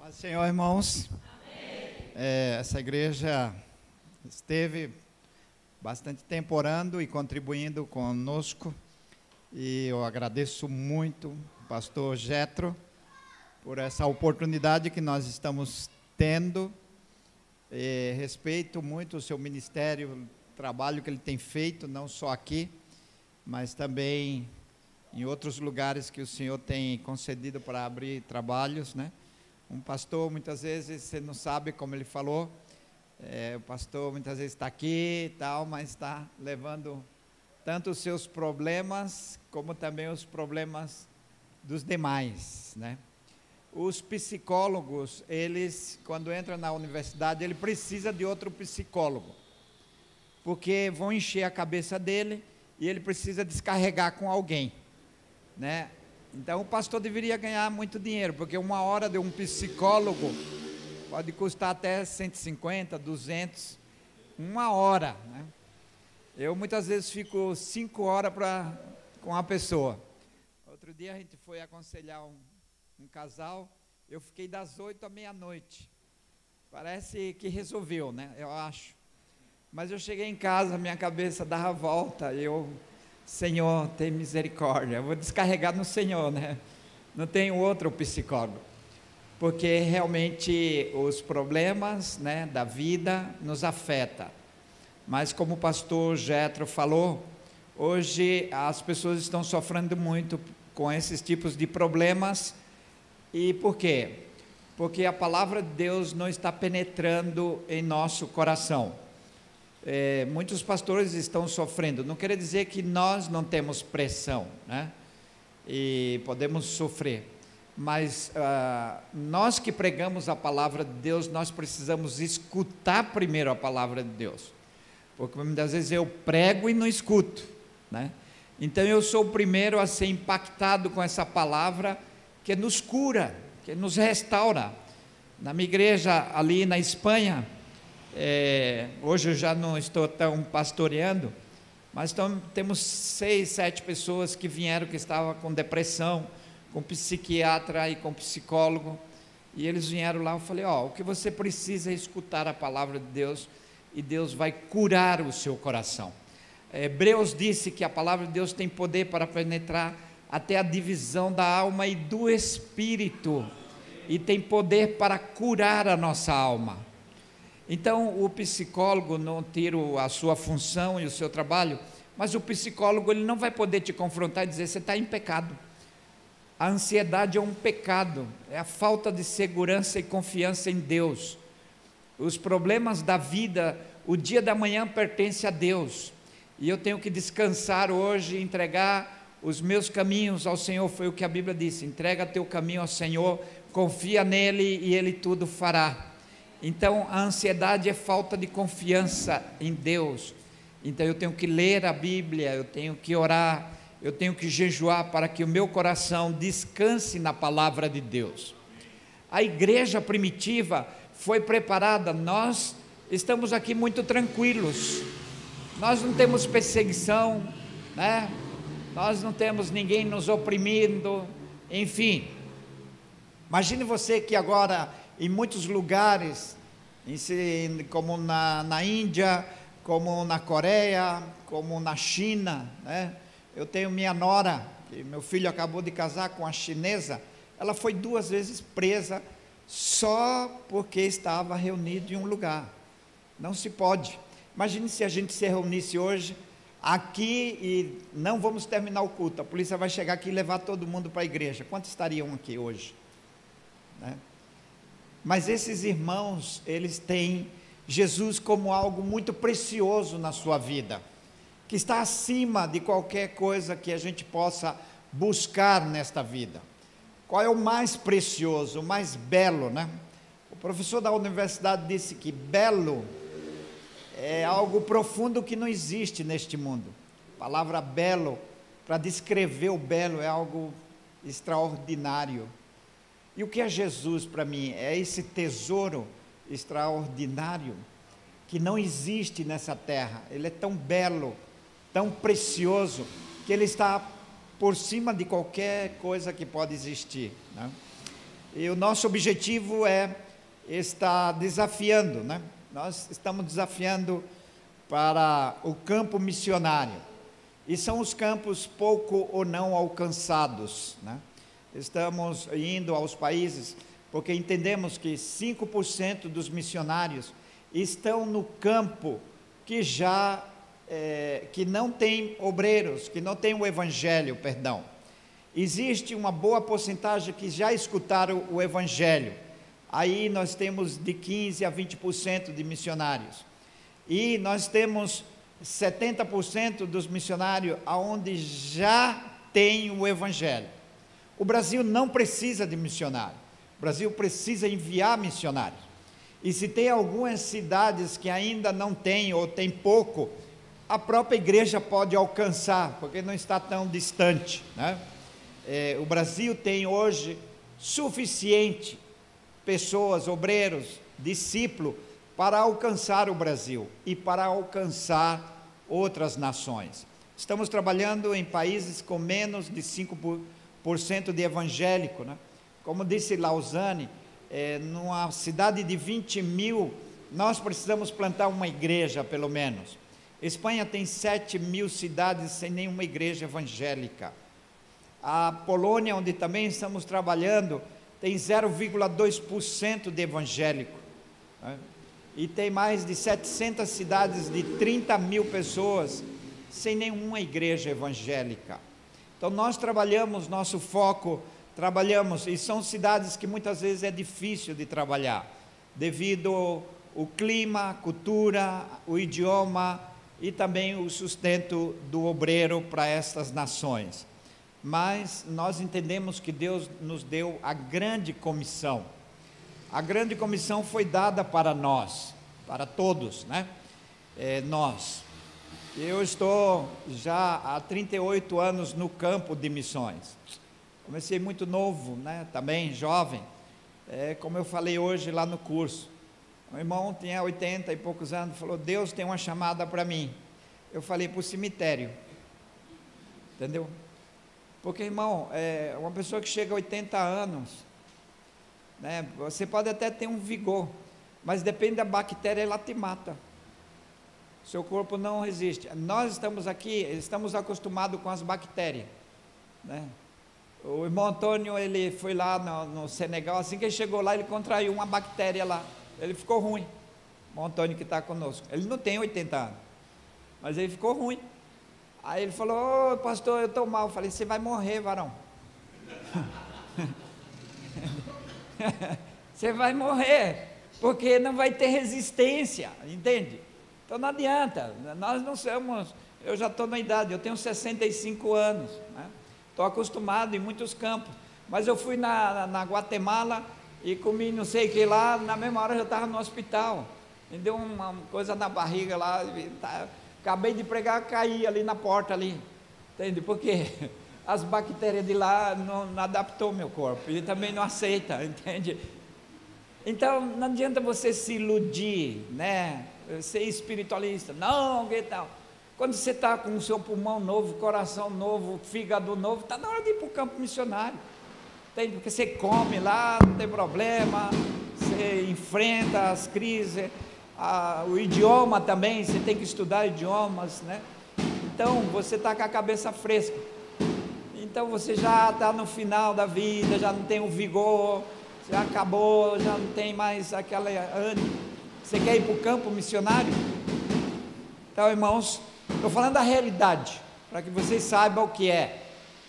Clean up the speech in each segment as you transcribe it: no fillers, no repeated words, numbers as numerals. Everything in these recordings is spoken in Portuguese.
Paz do Senhor, irmãos. Essa igreja esteve bastante tempo orando e contribuindo conosco, e eu agradeço muito ao pastor Jetro por essa oportunidade que nós estamos tendo. Respeito muito o seu ministério, o trabalho que ele tem feito, não só aqui, mas também em outros lugares que o Senhor tem concedido para abrir trabalhos, né? Um pastor, muitas vezes, você não sabe como ele falou, o pastor muitas vezes está aqui e tal, mas está levando tanto os seus problemas, como também os problemas dos demais, né? Os psicólogos, eles, quando entram na universidade, ele precisa de outro psicólogo, porque vão encher a cabeça dele e ele precisa descarregar com alguém, né? Então o pastor deveria ganhar muito dinheiro, porque uma hora de um psicólogo pode custar até 150, 200, uma hora, né? Eu muitas vezes fico 5 horas com a pessoa. Outro dia a gente foi aconselhar um casal, eu fiquei das 8 à meia-noite. Parece que resolveu, né? Eu acho. Mas eu cheguei em casa, minha cabeça dava volta, Senhor, tem misericórdia, eu vou descarregar no Senhor, né? Não tenho outro psicólogo, porque realmente os problemas, né, da vida nos afetam. Mas como o pastor Jetro falou, hoje as pessoas estão sofrendo muito com esses tipos de problemas. E por quê? Porque a palavra de Deus não está penetrando em nosso coração. Muitos pastores estão sofrendo. Não quer dizer que nós não temos pressão, né? E podemos sofrer, mas nós que pregamos a palavra de Deus, nós precisamos escutar primeiro a palavra de Deus, porque muitas vezes eu prego e não escuto, né? Então eu sou o primeiro a ser impactado com essa palavra que nos cura, que nos restaura. Na minha igreja ali na Espanha, hoje eu já não estou tão pastoreando, mas temos 6, 7 pessoas que vieram, que estavam com depressão, com psiquiatra e com psicólogo, e eles vieram lá. Eu falei: o que você precisa é escutar a palavra de Deus, e Deus vai curar o seu coração. Hebreus disse que a palavra de Deus tem poder para penetrar até a divisão da alma e do espírito, e tem poder para curar a nossa alma. Então o psicólogo, não tiro a sua função e o seu trabalho, mas o psicólogo, ele não vai poder te confrontar e dizer: você está em pecado. A ansiedade é um pecado, é a falta de segurança e confiança em Deus. Os problemas da vida, o dia da manhã pertence a Deus, e eu tenho que descansar hoje, entregar os meus caminhos ao Senhor. Foi o que a Bíblia disse: entrega teu caminho ao Senhor, confia nele e ele tudo fará. Então a ansiedade é falta de confiança em Deus. Então eu tenho que ler a Bíblia, eu tenho que orar, eu tenho que jejuar para que o meu coração descanse na palavra de Deus. A igreja primitiva foi preparada. Nós estamos aqui muito tranquilos, nós não temos perseguição, né? Nós não temos ninguém nos oprimindo, enfim. Imagine você que agora, em muitos lugares, como na Índia, como na Coreia, como na China, né? Eu tenho minha nora, que meu filho acabou de casar com a chinesa. Ela foi 2 vezes presa só porque estava reunido em um lugar. Não se pode. Imagine se a gente se reunisse hoje aqui e não vamos terminar o culto, a polícia vai chegar aqui e levar todo mundo para a igreja. Quantos estariam aqui hoje, né? Mas esses irmãos, eles têm Jesus como algo muito precioso na sua vida, que está acima de qualquer coisa que a gente possa buscar nesta vida. Qual é o mais precioso, o mais belo, né? O professor da universidade disse que belo é algo profundo que não existe neste mundo. A palavra belo, para descrever o belo, é algo extraordinário. E o que é Jesus para mim? É esse tesouro extraordinário que não existe nessa terra. Ele é tão belo, tão precioso, que ele está por cima de qualquer coisa que pode existir, né? E o nosso objetivo é estar desafiando, né? Nós estamos desafiando para o campo missionário. E são os campos pouco ou não alcançados, né? Estamos indo aos países, porque entendemos que 5% dos missionários estão no campo que que não tem obreiros, que não tem o evangelho, perdão. Existe uma boa porcentagem que já escutaram o evangelho. Aí nós temos de 15% a 20% de missionários. E nós temos 70% dos missionários aonde já tem o evangelho. O Brasil não precisa de missionário. O Brasil precisa enviar missionários. E se tem algumas cidades que ainda não tem ou tem pouco, a própria igreja pode alcançar, porque não está tão distante, né? O Brasil tem hoje suficiente pessoas, obreiros, discípulos, para alcançar o Brasil e para alcançar outras nações. Estamos trabalhando em países com menos de 5% de evangélico, né? Como disse Lausanne, numa cidade de 20 mil, nós precisamos plantar uma igreja, pelo menos. Espanha tem 7 mil cidades sem nenhuma igreja evangélica. A Polônia, onde também estamos trabalhando, tem 0,2% de evangélico, né? E tem mais de 700 cidades de 30 mil pessoas sem nenhuma igreja evangélica. Então nós trabalhamos, nosso foco, e são cidades que muitas vezes é difícil de trabalhar, devido ao clima, a cultura, o idioma e também o sustento do obreiro para estas nações. Mas nós entendemos que Deus nos deu a grande comissão. A grande comissão foi dada para nós, para todos, né? Nós. Eu estou já há 38 anos no campo de missões. Comecei muito novo, né? Também jovem. Como eu falei hoje lá no curso. O irmão tinha 80 e poucos anos, falou: Deus tem uma chamada para mim. Eu falei: para o cemitério. Entendeu? Porque, irmão, uma pessoa que chega a 80 anos, né, você pode até ter um vigor, mas depende da bactéria, ela te mata. Seu corpo não resiste. Nós estamos aqui, estamos acostumados com as bactérias, né? O irmão Antônio, ele foi lá no Senegal, assim que ele chegou lá, ele contraiu uma bactéria lá, ele ficou ruim. O irmão Antônio que está conosco, ele não tem 80 anos, mas ele ficou ruim. Aí ele falou: ô pastor, eu estou mal. Eu falei: você vai morrer, varão. Você vai morrer, porque não vai ter resistência, entende? Então não adianta, nós não somos, eu já estou na idade, eu tenho 65 anos, né? Estou acostumado em muitos campos, mas eu fui na Guatemala e comi não sei o que lá, na mesma hora eu já estava no hospital, me deu uma coisa na barriga lá, acabei de pregar, caí ali na porta ali, entende? Porque as bactérias de lá não adaptou meu corpo, e também não aceita, entende? Então não adianta você se iludir, né? Ser espiritualista, não, que tal? Quando você está com o seu pulmão novo, coração novo, fígado novo, está na hora de ir para o campo missionário, entende? Porque você come lá, não tem problema, você enfrenta as crises, o idioma também, você tem que estudar idiomas, né? Então você está com a cabeça fresca, então você já está no final da vida, já não tem o vigor, já acabou, já não tem mais aquela ânimo. Você quer ir para o campo missionário? Então, irmãos, estou falando da realidade, para que vocês saibam o que é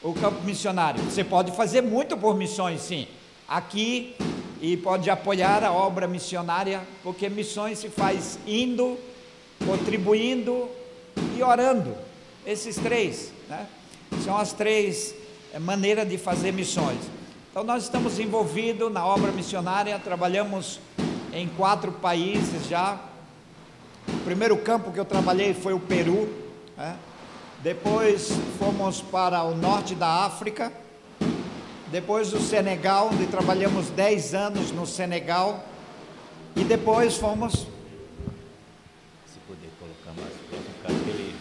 o campo missionário. Você pode fazer muito por missões, sim, aqui, e pode apoiar a obra missionária, porque missões se faz indo, contribuindo e orando. Esses três, né? São as três maneiras de fazer missões. Então nós estamos envolvidos na obra missionária, trabalhamos em 4 países já. O primeiro campo que eu trabalhei foi o Peru, né? Depois fomos para o norte da África, depois o Senegal, onde trabalhamos 10 anos no Senegal, e depois fomos... Se puder colocar mais próximo,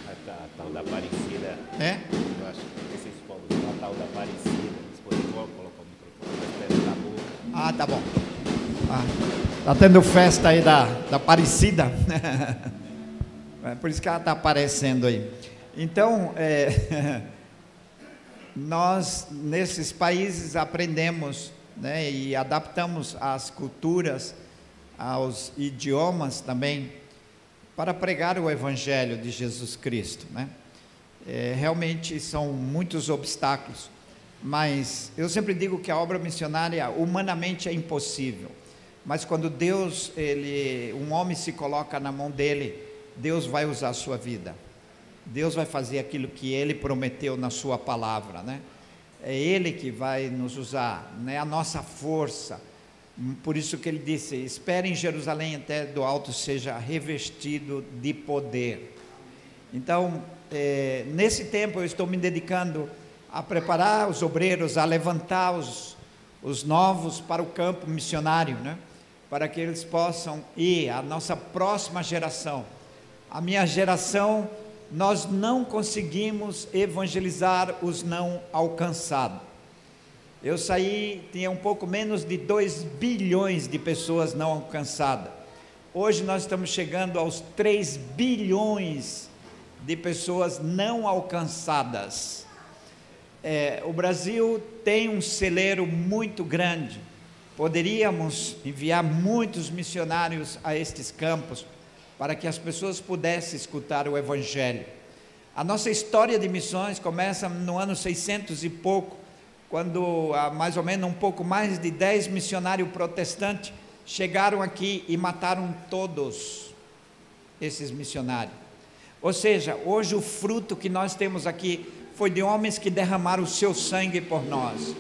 a tal da Aparecida, eu acho que vocês falam a tal da Aparecida, se puder colocar o microfone mais perto da boca. Ah, tá bom. Tá tendo festa aí da Aparecida. É por isso que ela está aparecendo aí. Então, nós nesses países aprendemos, né, e adaptamos as culturas, aos idiomas também, para pregar o Evangelho de Jesus Cristo, né? Realmente são muitos obstáculos, mas eu sempre digo que a obra missionária humanamente é impossível, mas quando Deus, um homem se coloca na mão dele, Deus vai usar a sua vida, Deus vai fazer aquilo que Ele prometeu na sua palavra, né? É Ele que vai nos usar, não é a nossa força. Por isso que Ele disse: espere em Jerusalém até do alto seja revestido de poder. Então, nesse tempo eu estou me dedicando a preparar os obreiros, a levantar os novos para o campo missionário, né? Para que eles possam ir, a nossa próxima geração. A minha geração, nós não conseguimos evangelizar os não alcançados. Eu saí, tinha um pouco menos de 2 bilhões de pessoas não alcançadas. Hoje nós estamos chegando aos 3 bilhões de pessoas não alcançadas. O Brasil tem um celeiro muito grande. Poderíamos enviar muitos missionários a estes campos, para que as pessoas pudessem escutar o Evangelho. A nossa história de missões começa no ano 600 e pouco, quando mais ou menos um pouco mais de 10 missionários protestantes chegaram aqui e mataram todos esses missionários. Ou seja, hoje o fruto que nós temos aqui foi de homens que derramaram o seu sangue por nós.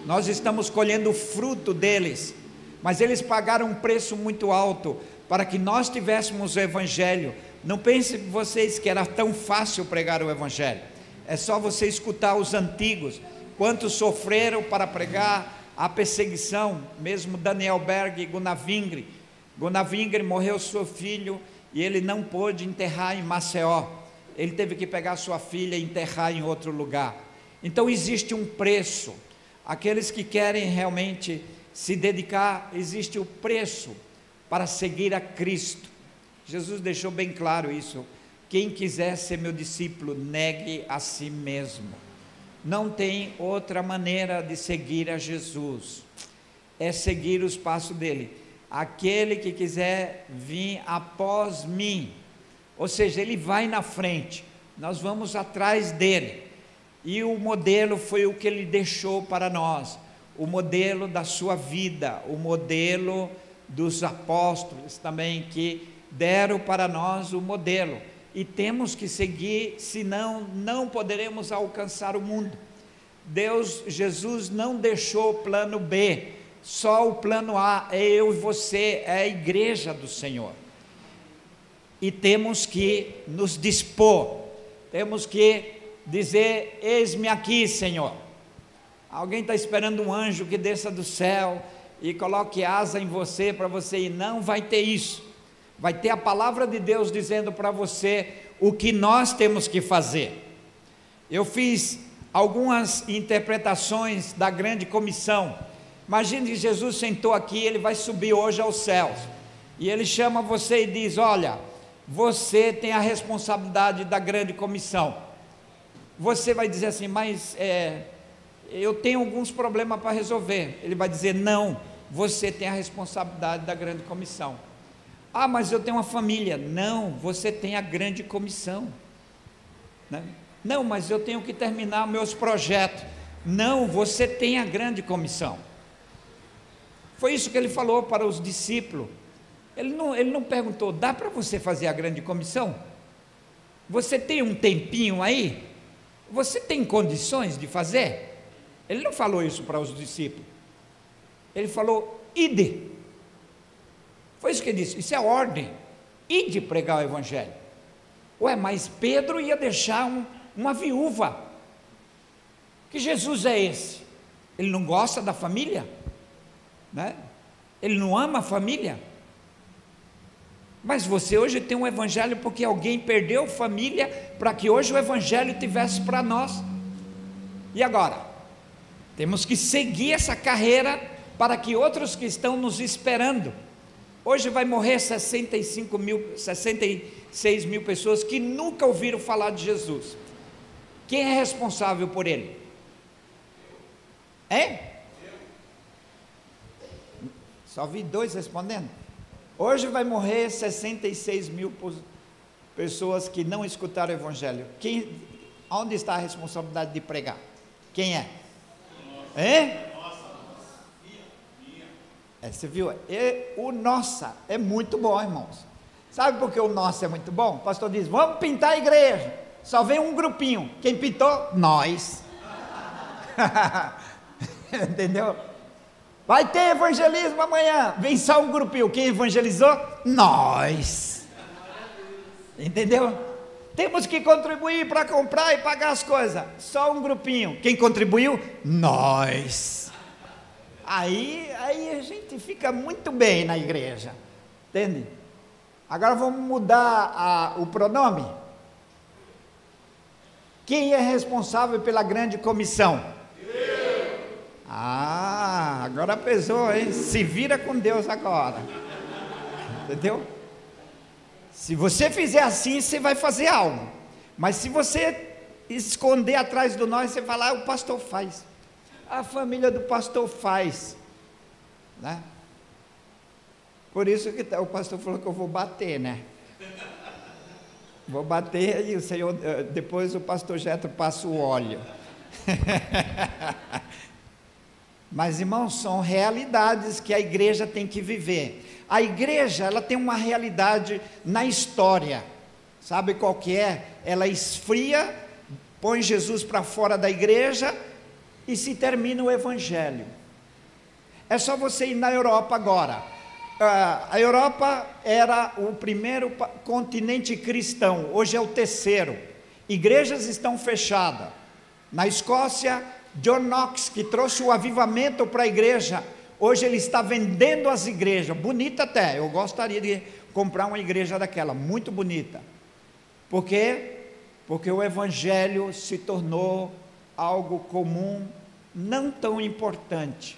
Nós estamos colhendo o fruto deles, mas eles pagaram um preço muito alto para que nós tivéssemos o Evangelho. Não pense vocês que era tão fácil pregar o Evangelho. É só você escutar os antigos, quantos sofreram para pregar a perseguição, mesmo Daniel Berg e Gunnar Wingre. Gunnar Wingre morreu seu filho e ele não pôde enterrar em Maceió. Ele teve que pegar sua filha e enterrar em outro lugar. Então existe um preço. Aqueles que querem realmente se dedicar, existe o preço para seguir a Cristo. Jesus deixou bem claro isso: quem quiser ser meu discípulo, negue a si mesmo. Não tem outra maneira de seguir a Jesus, é seguir os passos dele. Aquele que quiser vir após mim, ou seja, ele vai na frente, nós vamos atrás dele. E o modelo foi o que ele deixou para nós, o modelo da sua vida, o modelo dos apóstolos também, que deram para nós o modelo, e temos que seguir, senão não poderemos alcançar o mundo. Jesus não deixou o plano B, só o plano A, é eu e você, é a igreja do Senhor, e temos que nos dispor, temos que dizer: eis-me aqui, Senhor. Alguém está esperando um anjo que desça do céu e coloque asa em você, para você ir. Não vai ter isso, vai ter a palavra de Deus dizendo para você o que nós temos que fazer. Eu fiz algumas interpretações da grande comissão. Imagine que Jesus sentou aqui, ele vai subir hoje aos céus, e ele chama você e diz: olha, você tem a responsabilidade da grande comissão. Você vai dizer assim: mas eu tenho alguns problemas para resolver. Ele vai dizer: não, você tem a responsabilidade da grande comissão. Ah, mas eu tenho uma família. Não, você tem a grande comissão, né? Não, mas eu tenho que terminar meus projetos. Não, você tem a grande comissão. Foi isso que ele falou para os discípulos. Ele não perguntou: dá para você fazer a grande comissão? Você tem um tempinho aí? Você tem condições de fazer? Ele não falou isso para os discípulos. Ele falou: ide. Foi isso que ele disse, isso é ordem. Ide pregar o Evangelho. Ué, mas Pedro ia deixar uma viúva. Que Jesus é esse? Ele não gosta da família? Né? Ele não ama a família? Mas você hoje tem um Evangelho porque alguém perdeu família para que hoje o Evangelho tivesse para nós. E agora? Temos que seguir essa carreira para que outros que estão nos esperando. Hoje vai morrer 66 mil pessoas que nunca ouviram falar de Jesus. Quem é responsável por ele? Só vi 2 respondendo. Hoje vai morrer 66 mil pessoas que não escutaram o Evangelho. Onde está a responsabilidade de pregar? Quem é? Você viu? O nossa é muito bom, irmãos. Sabe por que o nosso é muito bom? O pastor diz: vamos pintar a igreja. Só vem um grupinho. Quem pintou? Nós. Entendeu? Vai ter evangelismo amanhã. Vem só um grupinho. Quem evangelizou? Nós. Entendeu? Temos que contribuir para comprar e pagar as coisas. Só um grupinho. Quem contribuiu? Nós. Aí a gente fica muito bem na igreja. Entende? Agora vamos mudar o pronome. Quem é responsável pela grande comissão? Agora pesou, hein? Se vira com Deus agora. Entendeu? Se você fizer assim, você vai fazer algo. Mas se você esconder atrás do nós, você falar: o pastor faz. A família do pastor faz, né? Por isso que o pastor falou que eu vou bater, né? Vou bater e o Senhor, depois o pastor Jetro passa o óleo. Mas, irmãos, são realidades que a igreja tem que viver. A igreja, ela tem uma realidade na história. Sabe qual que é? Ela esfria, põe Jesus para fora da igreja e se termina o evangelho. É só você ir na Europa agora. A Europa era o primeiro continente cristão, hoje é o terceiro. Igrejas estão fechadas. Na Escócia, John Knox, que trouxe o avivamento para a igreja, hoje ele está vendendo as igrejas, bonita até, eu gostaria de comprar uma igreja daquela, muito bonita. Por quê? Porque o evangelho se tornou algo comum, não tão importante.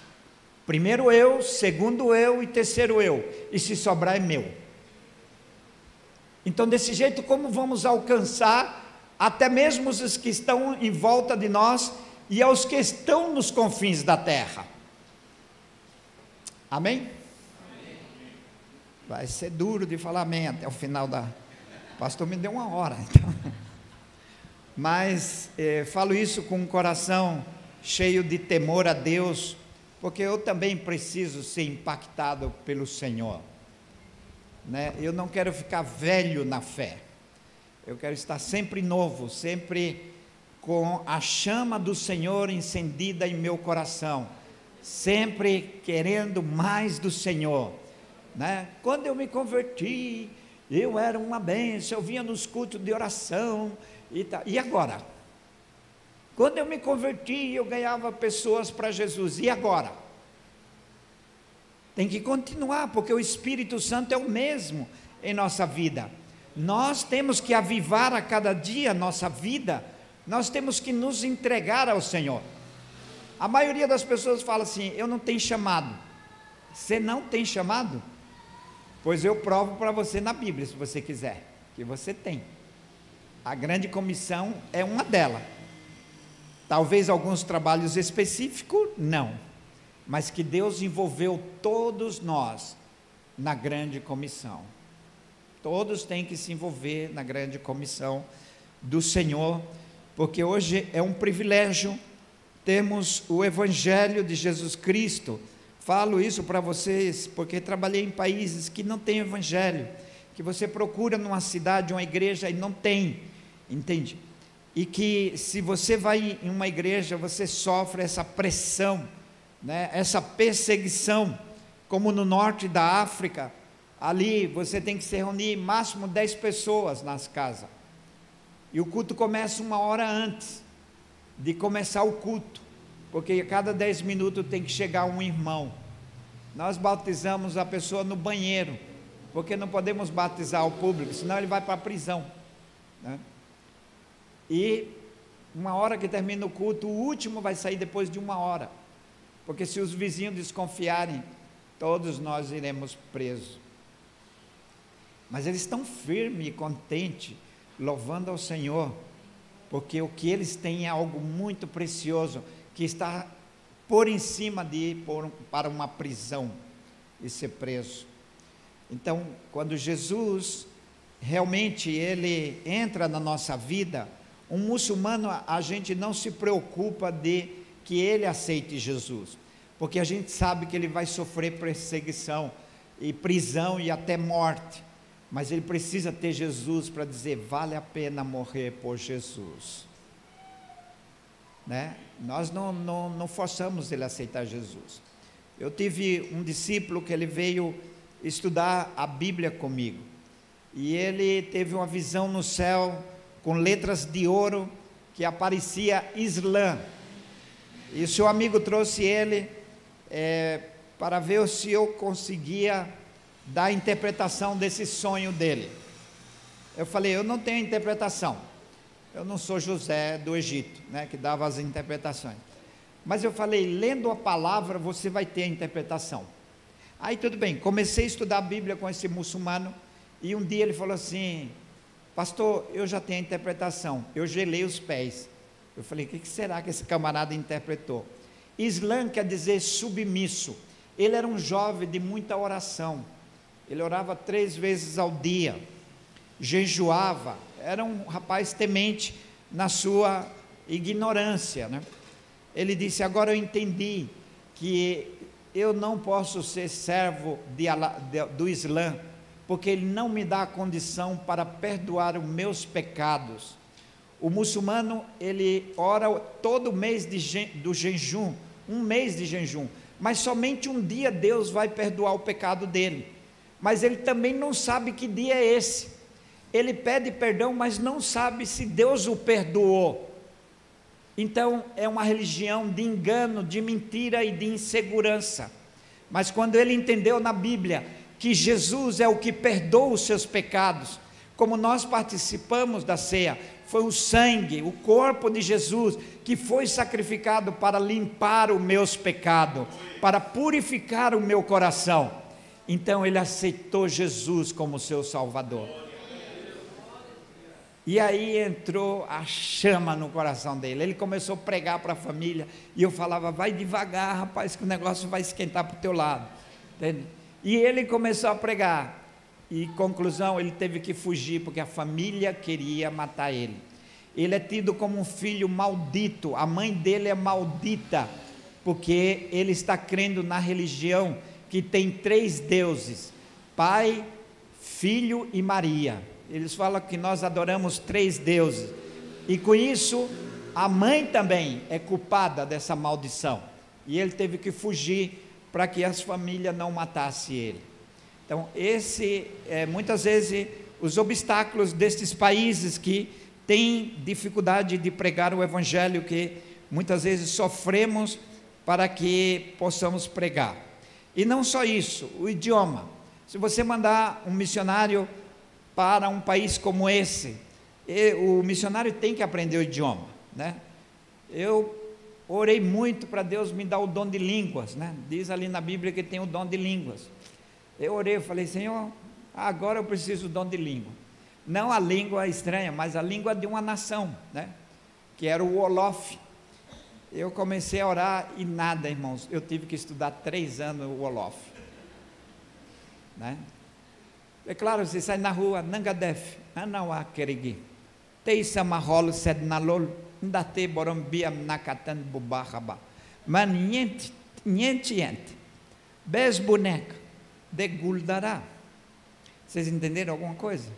Primeiro eu, segundo eu e terceiro eu, e se sobrar é meu. Então, desse jeito, como vamos alcançar até mesmo os que estão em volta de nós e aos que estão nos confins da terra? Amém? Vai ser duro de falar amém até o final da... O pastor me deu 1 hora, então. Mas falo isso com um coração cheio de temor a Deus, porque eu também preciso ser impactado pelo Senhor, né? Eu não quero ficar velho na fé, eu quero estar sempre novo, sempre com a chama do Senhor encendida em meu coração, sempre querendo mais do Senhor, né? Quando eu me converti, eu era uma bênção, eu vinha nos cultos de oração, e agora? Quando eu me converti, eu ganhava pessoas para Jesus, e agora? Tem que continuar, porque o Espírito Santo é o mesmo em nossa vida. Nós temos que avivar a cada dia a nossa vida, nós temos que nos entregar ao Senhor. A maioria das pessoas fala assim: eu não tenho chamado. Você não tem chamado? Pois eu provo para você na Bíblia, se você quiser, que você tem. A grande comissão é uma delas. Talvez alguns trabalhos específicos, não, mas que Deus envolveu todos nós na grande comissão. Todos têm que se envolver na grande comissão do Senhor, porque hoje é um privilégio termos o Evangelho de Jesus Cristo. Falo isso para vocês porque trabalhei em países que não tem Evangelho, que você procura numa cidade, uma igreja e não tem, entende? E que se você vai em uma igreja, você sofre essa pressão, né? Essa perseguição, como no norte da África, ali você tem que se reunir máximo 10 pessoas nas casas, e o culto começa 1 hora antes de começar o culto, porque a cada 10 minutos tem que chegar um irmão. Nós batizamos a pessoa no banheiro, porque não podemos batizar o público, senão ele vai para a prisão, né? E 1 hora que termina o culto, o último vai sair depois de 1 hora, porque se os vizinhos desconfiarem, todos nós iremos presos. Mas eles estão firmes e contentes, louvando ao Senhor, porque o que eles têm é algo muito precioso, que está por em cima de ir para uma prisão e ser preso. Então, quando Jesus realmente ele entra na nossa vida, um muçulmano, a gente não se preocupa de que ele aceite Jesus, porque a gente sabe que ele vai sofrer perseguição e prisão e até morte, mas ele precisa ter Jesus para dizer, vale a pena morrer por Jesus, né? Nós não forçamos ele a aceitar Jesus. Eu tive um discípulo que ele veio estudar a Bíblia comigo, e ele teve uma visão no céu, com letras de ouro, que aparecia Islã, e o seu amigo trouxe ele para ver se eu conseguia dar a interpretação desse sonho dele. Eu falei, eu não tenho interpretação, eu não sou José do Egito, né, que dava as interpretações, mas eu falei, lendo a palavra você vai ter a interpretação. Aí tudo bem, comecei a estudar a Bíblia com esse muçulmano, e um dia ele falou assim, pastor, eu já tenho a interpretação. Eu gelei os pés. Eu falei, o que será que esse camarada interpretou? Islã quer dizer submisso. Ele era um jovem de muita oração, ele orava 3 vezes ao dia, jejuava, era um rapaz temente na sua ignorância, né? Ele disse, agora eu entendi que eu não posso ser servo do Islã, porque ele não me dá a condição para perdoar os meus pecados. O muçulmano, ele ora todo mês do jejum, um mês de jejum, mas somente um dia Deus vai perdoar o pecado dele, mas ele também não sabe que dia é esse, ele pede perdão, mas não sabe se Deus o perdoou. Então é uma religião de engano, de mentira e de insegurança. Mas quando ele entendeu na Bíblia que Jesus é o que perdoa os seus pecados, como nós participamos da ceia, foi o sangue, o corpo de Jesus que foi sacrificado para limpar os meus pecados, para purificar o meu coração. Então ele aceitou Jesus como seu Salvador. E aí entrou a chama no coração dele, ele começou a pregar para a família, e eu falava, vai devagar rapaz, que o negócio vai esquentar para o teu lado, entende? E ele começou a pregar, e conclusão, ele teve que fugir, porque a família queria matar ele. Ele é tido como um filho maldito, a mãe dele é maldita, porque ele está crendo na religião que tem 3 deuses, Pai, Filho e Maria. Eles falam que nós adoramos 3 deuses, e com isso, a mãe também é culpada dessa maldição, e ele teve que fugir, para que as famílias não matassem ele. Então, muitas vezes, os obstáculos destes países que têm dificuldade de pregar o Evangelho, que muitas vezes sofremos para que possamos pregar. E não só isso, o idioma. Se você mandar um missionário para um país como esse, o missionário tem que aprender o idioma, né? Eu orei muito para Deus me dar o dom de línguas, né? Diz ali na Bíblia que tem o dom de línguas. Eu orei, eu falei, Senhor, agora eu preciso do dom de língua. Não a língua estranha, mas a língua de uma nação, né? Que era o Wolof. Eu comecei a orar e nada, irmãos, eu tive que estudar 3 anos o Wolof, né? É claro, você sai na rua, Nangadef, Anawa Kerigi, Teisa Maholo Sednalol, Ndate Borombia Nakatan Bubahaba, mas niente, Bez boneca, de Guldará. Vocês entenderam alguma coisa?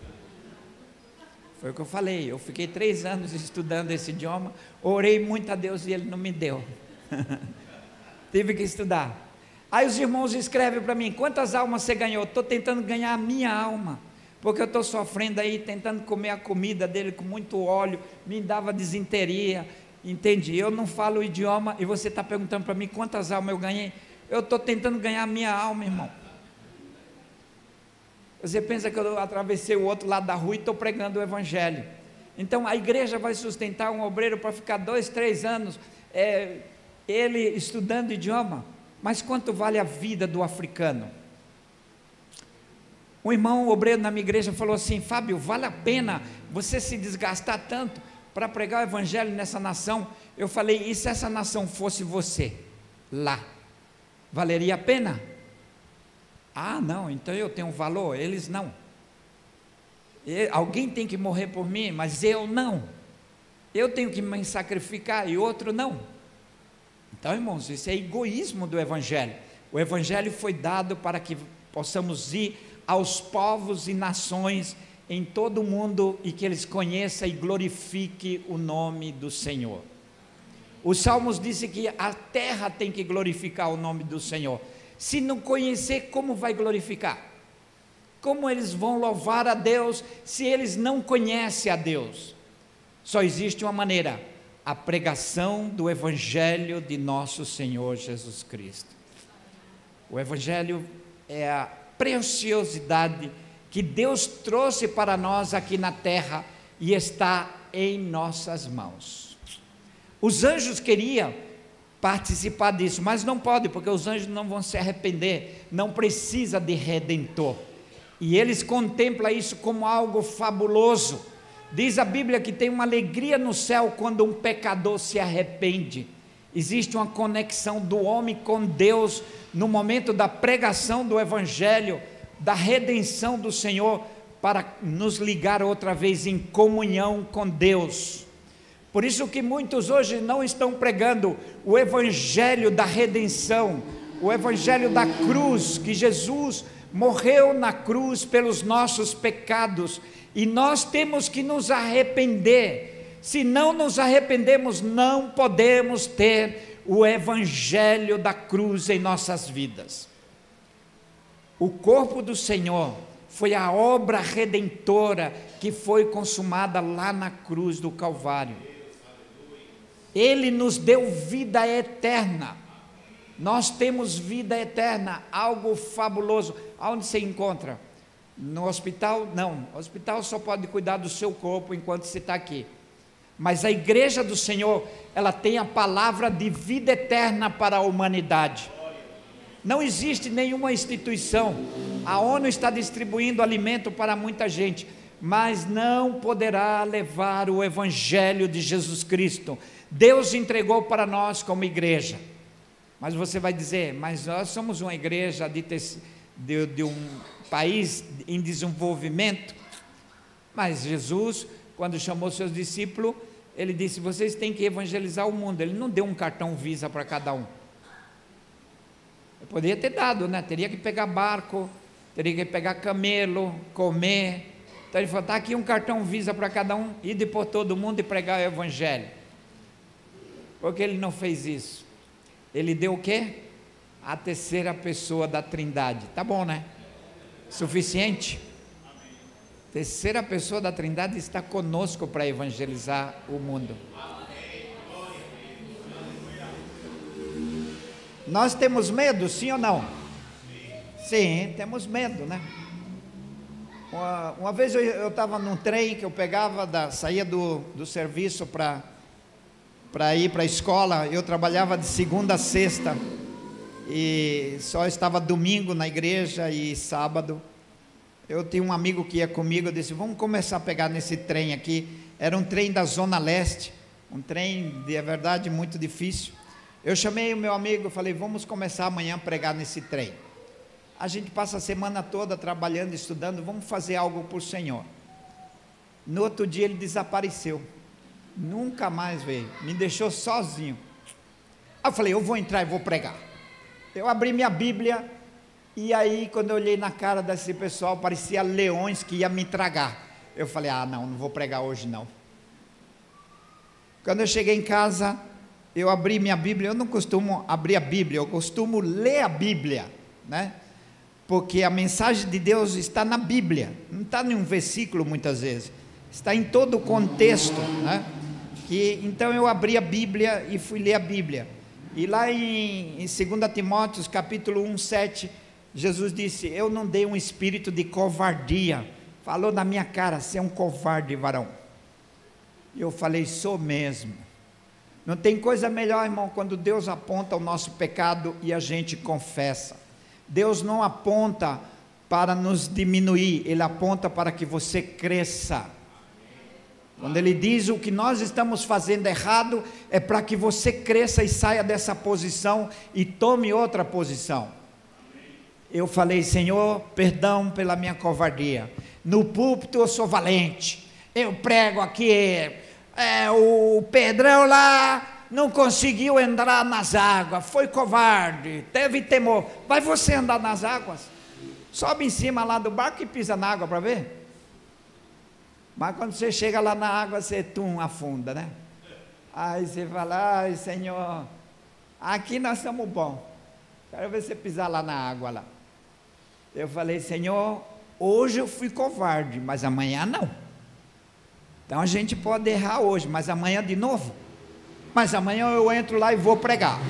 Foi o que eu falei, eu fiquei 3 anos estudando esse idioma, orei muito a Deus e Ele não me deu, tive que estudar. Aí os irmãos escrevem para mim, quantas almas você ganhou? Estou tentando ganhar a minha alma, porque eu estou sofrendo aí, tentando comer a comida dele com muito óleo, me dava desinteria, entende? Eu não falo o idioma, e você está perguntando para mim, quantas almas eu ganhei? Eu estou tentando ganhar a minha alma, irmão. Você pensa que eu atravessei o outro lado da rua e estou pregando o Evangelho. Então a igreja vai sustentar um obreiro para ficar 2, 3 anos, ele estudando idioma, mas quanto vale a vida do africano? Um irmão obreiro na minha igreja falou assim: Fábio, vale a pena você se desgastar tanto para pregar o evangelho nessa nação? Eu falei: e se essa nação fosse você, lá, valeria a pena? Ah, não, então eu tenho valor, eles não. Alguém tem que morrer por mim, mas eu não. Eu tenho que me sacrificar e outro não. Então, irmãos, isso é egoísmo do evangelho. O evangelho foi dado para que possamos ir aos povos e nações em todo o mundo e que eles conheçam e glorifiquem o nome do Senhor. Os Salmos dizem que a terra tem que glorificar o nome do Senhor. Se não conhecer, como vai glorificar? Como eles vão louvar a Deus se eles não conhecem a Deus? Só existe uma maneira: a pregação do Evangelho de nosso Senhor Jesus Cristo. O Evangelho é a preciosidade que Deus trouxe para nós aqui na terra e está em nossas mãos. Os anjos queriam participar disso, mas não pode, porque os anjos não vão se arrepender, não precisa de redentor, e eles contemplam isso como algo fabuloso. Diz a Bíblia que tem uma alegria no céu quando um pecador se arrepende. Existe uma conexão do homem com Deus no momento da pregação do Evangelho, da redenção do Senhor, para nos ligar outra vez em comunhão com Deus. Por isso que muitos hoje não estão pregando o Evangelho da redenção, o Evangelho da cruz, que Jesus morreu na cruz pelos nossos pecados, e nós temos que nos arrepender. Se não nos arrependemos, não podemos ter o Evangelho da cruz em nossas vidas. O corpo do Senhor foi a obra redentora que foi consumada lá na cruz do Calvário. Ele nos deu vida eterna. Nós temos vida eterna, algo fabuloso. Aonde você encontra? No hospital? Não, o hospital só pode cuidar do seu corpo enquanto você está aqui. Mas a igreja do Senhor, ela tem a palavra de vida eterna para a humanidade. Não existe nenhuma instituição. A ONU está distribuindo alimento para muita gente, mas não poderá levar o Evangelho de Jesus Cristo. Deus entregou para nós como igreja. Mas você vai dizer: mas nós somos uma igreja de um país em desenvolvimento. Mas Jesus, quando chamou seus discípulos, ele disse: vocês têm que evangelizar o mundo. Ele não deu um cartão Visa para cada um. Eu poderia ter dado, né? Teria que pegar barco, teria que pegar camelo, comer. Então ele falou: está aqui um cartão Visa para cada um, ir por todo mundo e pregar o Evangelho. Por que ele não fez isso? Ele deu o quê? A terceira pessoa da Trindade. Tá bom, né? Suficiente? Terceira pessoa da Trindade está conosco para evangelizar o mundo. Nós temos medo, sim ou não? Sim, temos medo, né? Uma vez eu estava num trem que eu pegava, saía do serviço para ir para a escola. Eu trabalhava de segunda a sexta e só estava domingo na igreja e sábado. Eu tinha um amigo que ia comigo. Eu disse: vamos começar a pegar nesse trem aqui. Era um trem da Zona Leste, um trem de verdade muito difícil. Eu chamei o meu amigo e falei: vamos começar amanhã a pregar nesse trem. A gente passa a semana toda trabalhando, estudando, vamos fazer algo por Senhor. No outro dia ele desapareceu, nunca mais veio, me deixou sozinho. Aí eu falei: eu vou entrar e vou pregar. Eu abri minha Bíblia, e aí quando eu olhei na cara desse pessoal, parecia leões que iam me tragar. Eu falei: ah, não vou pregar hoje não. Quando eu cheguei em casa, eu abri minha Bíblia. Eu não costumo abrir a Bíblia, eu costumo ler a Bíblia, né? Porque a mensagem de Deus está na Bíblia, não está em um versículo muitas vezes, está em todo o contexto, né? Então eu abri a Bíblia e fui ler a Bíblia, e lá em 2 Timóteo capítulo 1:7, Jesus disse: eu não dei um espírito de covardia. Falou na minha cara: você é um covarde, varão. E eu falei: sou mesmo. Não tem coisa melhor, irmão, quando Deus aponta o nosso pecado e a gente confessa. Deus não aponta para nos diminuir, Ele aponta para que você cresça. Quando Ele diz o que nós estamos fazendo errado, é para que você cresça e saia dessa posição e tome outra posição. Eu falei: Senhor, perdão pela minha covardia. No púlpito eu sou valente, eu prego aqui, o Pedrão lá não conseguiu entrar nas águas, foi covarde, teve temor. Vai você andar nas águas, sobe em cima lá do barco e pisa na água para ver. Mas quando você chega lá na água, você afunda, né? Aí você fala: ai, Senhor, aqui nós estamos bons, quero ver você pisar lá na água lá. Eu falei: Senhor, hoje eu fui covarde, mas amanhã não. Então a gente pode errar hoje, mas amanhã de novo. Mas amanhã eu entro lá e vou pregar.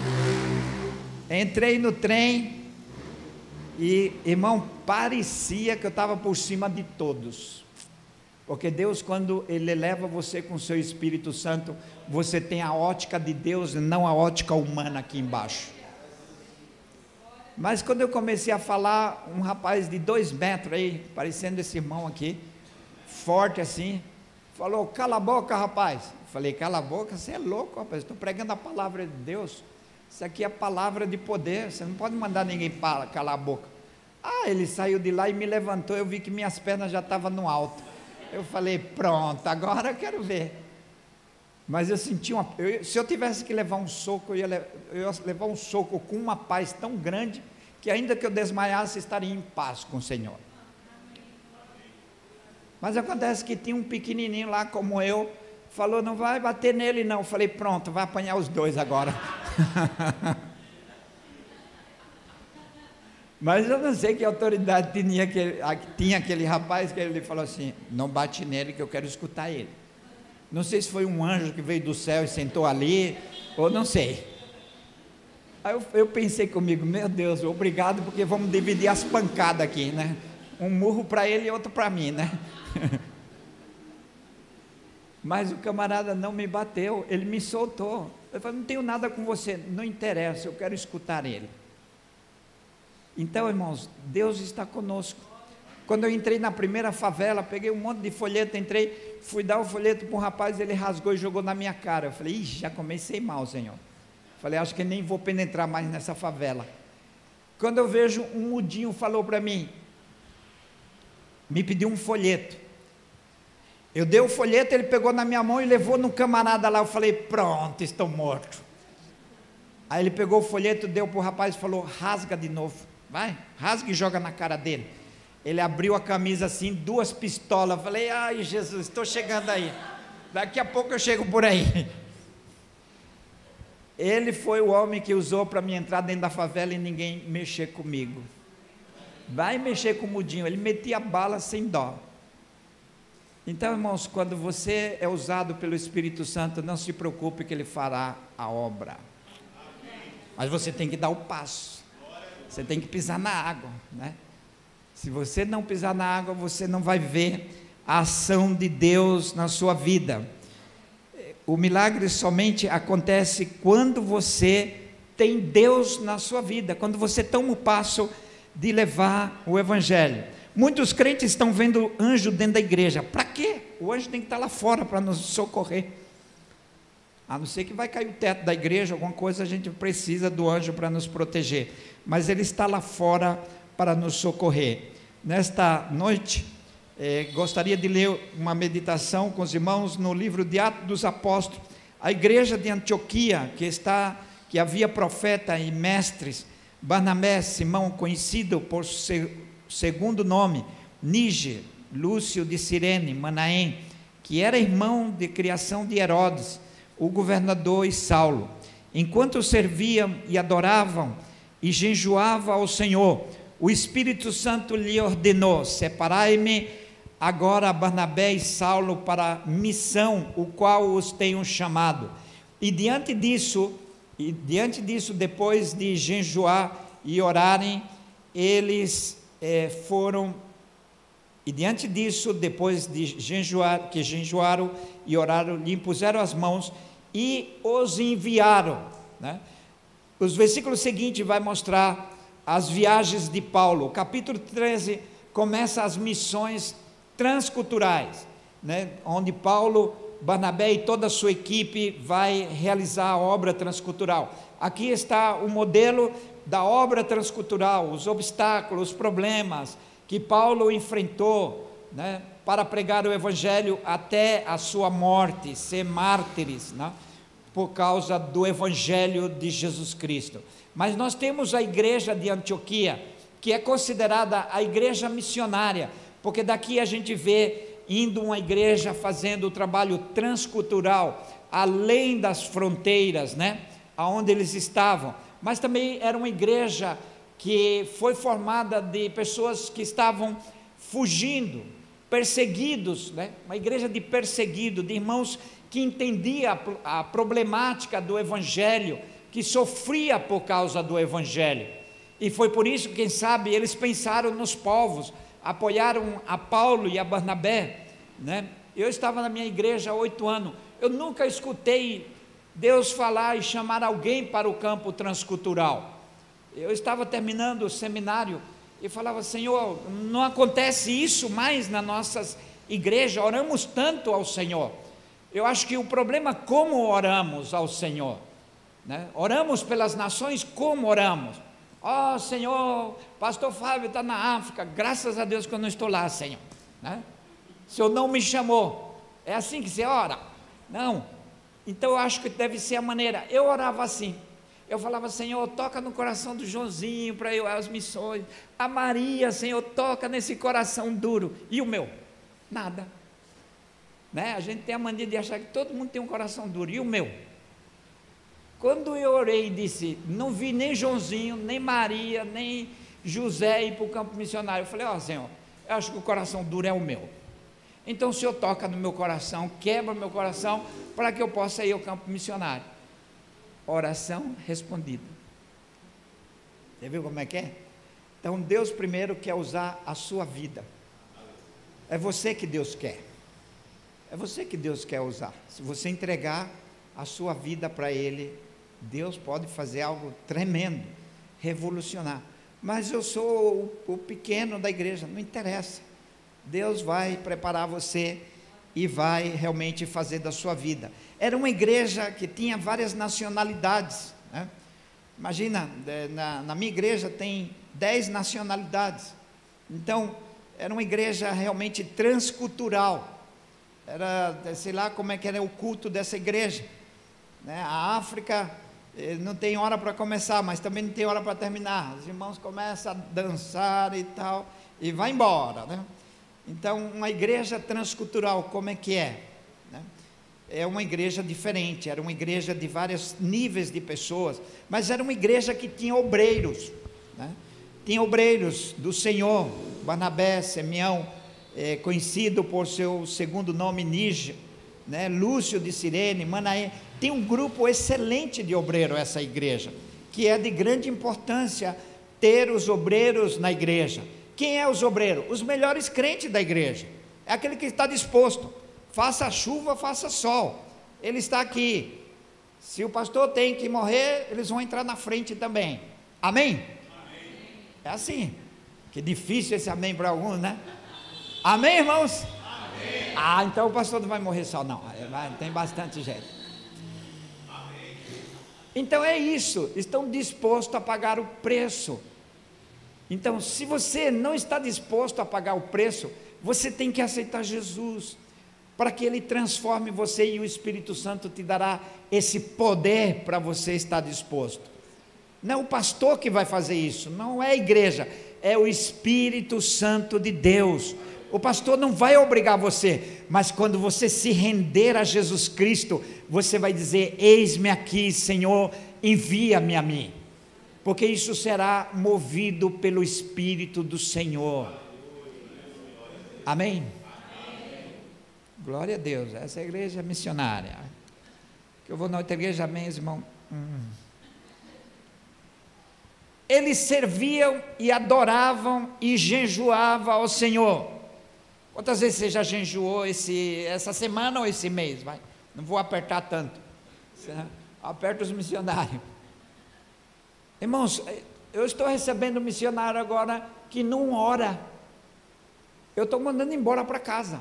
Entrei no trem e, irmão, parecia que eu estava por cima de todos. Porque Deus, quando Ele leva você com o seu Espírito Santo, você tem a ótica de Deus e não a ótica humana aqui embaixo. Mas quando eu comecei a falar, um rapaz de 2 metros aí, parecendo esse irmão aqui, forte assim, falou: cala a boca, rapaz. Eu falei: cala a boca, você é louco, rapaz, estou pregando a palavra de Deus, isso aqui é a palavra de poder, você não pode mandar ninguém calar a boca. Ele saiu de lá e me levantou, eu vi que minhas pernas já estavam no alto. Eu falei: pronto, agora eu quero ver. Mas eu senti se eu tivesse que levar um soco, eu ia levar um soco com uma paz tão grande, que ainda que eu desmaiasse, estaria em paz com o Senhor. Mas acontece que tinha um pequenininho lá como eu, falou: não vai bater nele não. Eu falei: pronto, vai apanhar os dois agora. Mas eu não sei que autoridade tinha aquele rapaz, que ele falou assim: não bate nele que eu quero escutar ele. Não sei se foi um anjo que veio do céu e sentou ali, ou não sei. Aí eu pensei comigo: meu Deus, obrigado, porque vamos dividir as pancadas aqui, né? Um murro para ele e outro para mim, né? Mas o camarada não me bateu, ele me soltou. Eu falei: não tenho nada com você, não interessa, eu quero escutar ele. Então, irmãos, Deus está conosco. Quando eu entrei na primeira favela, peguei um monte de folheto, entrei, fui dar o folheto para um rapaz, ele rasgou e jogou na minha cara. Eu falei: ixi, já comecei mal, Senhor. Falei: acho que nem vou penetrar mais nessa favela. Quando eu vejo um mudinho, falou para mim, me pediu um folheto. Eu dei o folheto, ele pegou na minha mão e levou no camarada lá. Eu falei: pronto, estou morto. Aí ele pegou o folheto, deu para o rapaz e falou: rasga de novo, vai, rasga e joga na cara dele. Ele abriu a camisa assim, 2 pistolas. Eu falei: ai, Jesus, estou chegando aí, daqui a pouco eu chego por aí. Ele foi o homem que usou para me entrar dentro da favela e ninguém mexer comigo. Vai mexer com o mudinho, ele metia bala sem dó. Então, irmãos, quando você é usado pelo Espírito Santo, não se preocupe que Ele fará a obra. Mas você tem que dar o passo, você tem que pisar na água, né? Se você não pisar na água, você não vai ver a ação de Deus na sua vida. O milagre somente acontece quando você tem Deus na sua vida, quando você toma o passo de levar o Evangelho. Muitos crentes estão vendo anjo dentro da igreja. Para quê? O anjo tem que estar lá fora para nos socorrer. A não ser que vai cair o teto da igreja, alguma coisa, a gente precisa do anjo para nos proteger. Mas ele está lá fora para nos socorrer. Nesta noite, gostaria de ler uma meditação com os irmãos no livro de Atos dos Apóstolos. A igreja de Antioquia, que havia profeta e mestres, Barnabé, Simão, conhecido por seu segundo nome, Níger, Lúcio de Cirene, Manaém, que era irmão de criação de Herodes, o governador, e Saulo. Enquanto serviam e adoravam e jejuavam ao Senhor, o Espírito Santo lhe ordenou: separai-me agora Barnabé e Saulo para a missão, o qual os tenho chamado. E diante disso, depois de jejuar e orarem, eles depois de jejuaram e oraram, lhe impuseram as mãos e os enviaram, né? Os versículos seguintes vai mostrar as viagens de Paulo. O capítulo 13 começa as missões transculturais, né? Onde Paulo, Barnabé e toda a sua equipe vai realizar a obra transcultural. Aqui está o modelo da obra transcultural, os obstáculos, os problemas que Paulo enfrentou, né, para pregar o evangelho até a sua morte, ser mártires, né, por causa do evangelho de Jesus Cristo. Mas nós temos a igreja de Antioquia, que é considerada a igreja missionária, porque daqui a gente vê indo uma igreja fazendo o trabalho transcultural, além das fronteiras, né, aonde eles estavam. Mas também era uma igreja que foi formada de pessoas que estavam fugindo, perseguidos, né? Uma igreja de perseguidos, de irmãos que entendia a problemática do evangelho, que sofria por causa do evangelho, e foi por isso que, quem sabe, eles pensaram nos povos, apoiaram a Paulo e a Barnabé, né? Eu estava na minha igreja há 8 anos, eu nunca escutei Deus falar e chamar alguém para o campo transcultural. Eu estava terminando o seminário e falava: Senhor, não acontece isso mais nas nossas igrejas, oramos tanto ao Senhor. Eu acho que o problema é como oramos ao Senhor, né? Oramos pelas nações, como oramos? Ó Senhor, pastor Fábio está na África, graças a Deus que eu não estou lá, Senhor, né? O Senhor não me chamou. É assim que você ora? Não. Então eu acho que deve ser a maneira. Eu orava assim, eu falava: Senhor, toca no coração do Joãozinho para eu as missões, a Maria, Senhor, toca nesse coração duro. E o meu? Nada, né? A gente tem a mania de achar que todo mundo tem um coração duro. E o meu? Quando eu orei e disse, não vi nem Joãozinho, nem Maria, nem José ir para o campo missionário, eu falei: ó Senhor, eu acho que o coração duro é o meu. Então o Senhor toca no meu coração, quebra meu coração, para que eu possa ir ao campo missionário. Oração respondida. Você viu como é que é? Então Deus primeiro quer usar a sua vida. É você que Deus quer. É você que Deus quer usar. Se você entregar a sua vida para Ele, Deus pode fazer algo tremendo, revolucionar. Mas eu sou o pequeno da igreja, não interessa. Deus vai preparar você e vai realmente fazer da sua vida. Era uma igreja que tinha várias nacionalidades, né? Imagina, na minha igreja tem 10 nacionalidades. Então era uma igreja realmente transcultural. Era, sei lá como é que era o culto dessa igreja, né? A África não tem hora para começar, mas também não tem hora para terminar. Os irmãos começam a dançar e tal, e vai embora, né? Então, uma igreja transcultural, como é que é? Né? É uma igreja diferente, era uma igreja de vários níveis de pessoas, mas era uma igreja que tinha obreiros, né? Tinha obreiros do Senhor, Barnabé, Simeão, conhecido por seu segundo nome Níger, né? Lúcio de Cirene, Manaém. Tem um grupo excelente de obreiros essa igreja, que é de grande importância ter os obreiros na igreja. Quem é os obreiros? Os melhores crentes da igreja. É aquele que está disposto, faça chuva, faça sol, ele está aqui. Se o pastor tem que morrer, eles vão entrar na frente também. Amém? Amém. É assim. Que difícil esse amém para alguns, né? Amém, irmãos? Amém. Ah, então o pastor não vai morrer só, não. Tem bastante gente. Amém. Então é isso, estão dispostos a pagar o preço. Então, se você não está disposto a pagar o preço, você tem que aceitar Jesus, para que Ele transforme você, e o Espírito Santo te dará esse poder para você estar disposto. Não é o pastor que vai fazer isso, não é a igreja, é o Espírito Santo de Deus. O pastor não vai obrigar você, mas quando você se render a Jesus Cristo, você vai dizer: eis-me aqui, Senhor, envia-me a mim. Porque isso será movido pelo Espírito do Senhor. Amém? Amém. Glória a Deus. Essa é a igreja missionária. Que eu vou na outra igreja, amém, irmão? Eles serviam e adoravam e jejuavam ao Senhor. Quantas vezes você já jejuou essa semana ou esse mês? Vai, não vou apertar tanto. Aperta os missionários. Irmãos, eu estou recebendo um missionário agora que não ora. Eu estou mandando embora para casa.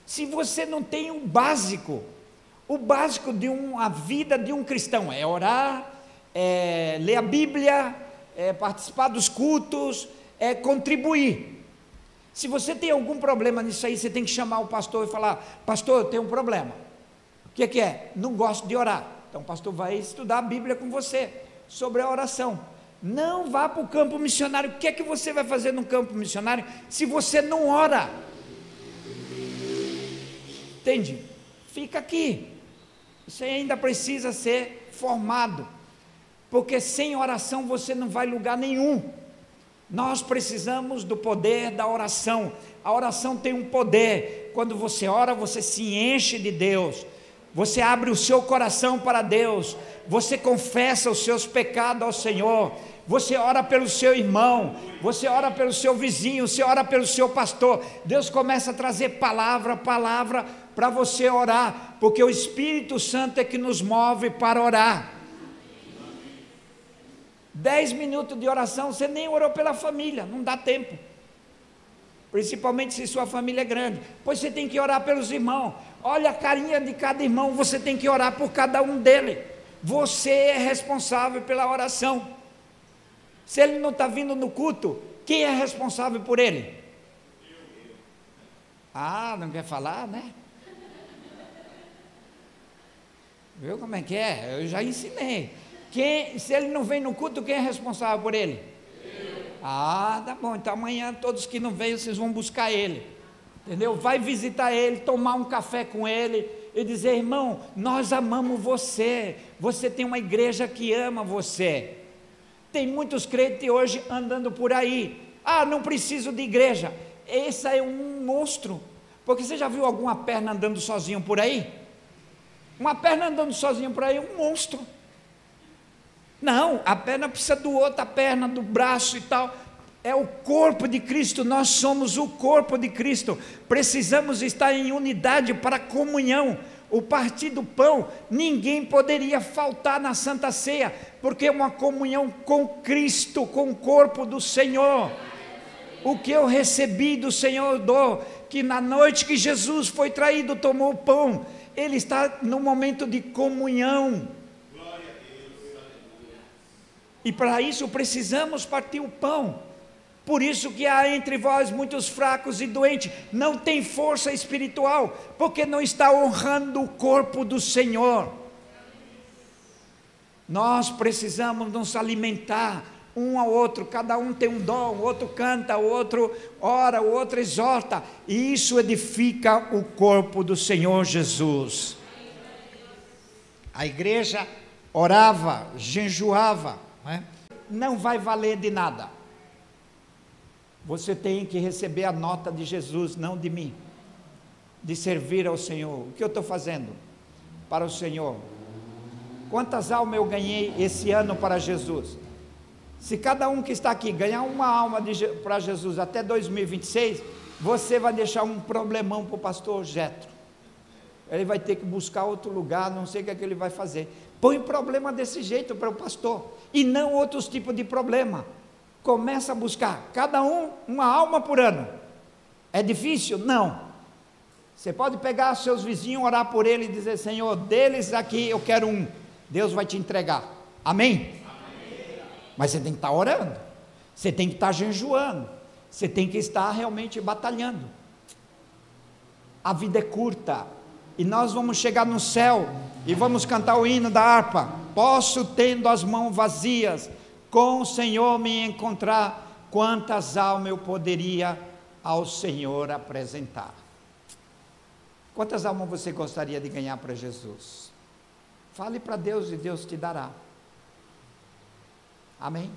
Se você não tem o básico de uma vida de um cristão é orar, é ler a Bíblia, é participar dos cultos, é contribuir. Se você tem algum problema nisso aí, você tem que chamar o pastor e falar: pastor, eu tenho um problema. O que é? Não gosto de orar. Então o pastor vai estudar a Bíblia com você sobre a oração. Não vá para o campo missionário. O que é que você vai fazer no campo missionário se você não ora? Entende? Fica aqui. Você ainda precisa ser formado, porque sem oração você não vai a lugar nenhum. Nós precisamos do poder da oração. A oração tem um poder. Quando você ora, você se enche de Deus. Você abre o seu coração para Deus. Você confessa os seus pecados ao Senhor. Você ora pelo seu irmão. Você ora pelo seu vizinho. Você ora pelo seu pastor. Deus começa a trazer palavra para você orar, porque o Espírito Santo é que nos move para orar. 10 minutos de oração, você nem orou pela família, não dá tempo, principalmente se sua família é grande. Pois você tem que orar pelos irmãos. Olha a carinha de cada irmão, você tem que orar por cada um dele. Você é responsável pela oração. Se ele não está vindo no culto, quem é responsável por ele? Ah, não quer falar, né? Viu como é que é? Eu já ensinei. Se ele não vem no culto, quem é responsável por ele? Ah, tá bom, então amanhã todos que não veio, vocês vão buscar ele, entendeu? Vai visitar ele, tomar um café com ele e dizer: irmão, nós amamos você, você tem uma igreja que ama você. Tem muitos crentes hoje andando por aí: ah, não preciso de igreja. Esse é um monstro, porque você já viu alguma perna andando sozinho por aí? Uma perna andando sozinha por aí é um monstro. Não, a perna precisa do outro, a perna do braço e tal. É o corpo de Cristo, nós somos o corpo de Cristo. Precisamos estar em unidade para comunhão. O partir do pão, ninguém poderia faltar na Santa Ceia, porque é uma comunhão com Cristo, com o corpo do Senhor. O que eu recebi do Senhor eu dou, que na noite que Jesus foi traído, tomou o pão. Ele está no momento de comunhão. E para isso precisamos partir o pão. Por isso que há entre vós muitos fracos e doentes, não tem força espiritual, porque não está honrando o corpo do Senhor. Nós precisamos nos alimentar um ao outro, cada um tem um dom, o outro canta, o outro ora, o outro exorta, e isso edifica o corpo do Senhor Jesus. A igreja orava, jejuava, não vai valer de nada. Você tem que receber a nota de Jesus, não de mim, de servir ao Senhor. O que eu estou fazendo para o Senhor? Quantas almas eu ganhei esse ano para Jesus? Se cada um que está aqui ganhar uma alma para Jesus até 2026, você vai deixar um problemão para o pastor Jetro. Ele vai ter que buscar outro lugar, não sei o que é que ele vai fazer. Põe problema desse jeito para o pastor, e não outros tipos de problema. Começa a buscar, cada um, uma alma por ano. É difícil? Não. Você pode pegar seus vizinhos, orar por ele e dizer: Senhor, deles aqui eu quero um. Deus vai te entregar. Amém? Amém. Mas você tem que estar orando, você tem que estar jejuando, você tem que estar realmente batalhando. A vida é curta, e nós vamos chegar no céu e vamos cantar o hino da harpa. Posso, tendo as mãos vazias, com o Senhor me encontrar, quantas almas eu poderia ao Senhor apresentar. Quantas almas você gostaria de ganhar para Jesus? Fale para Deus e Deus te dará. Amém?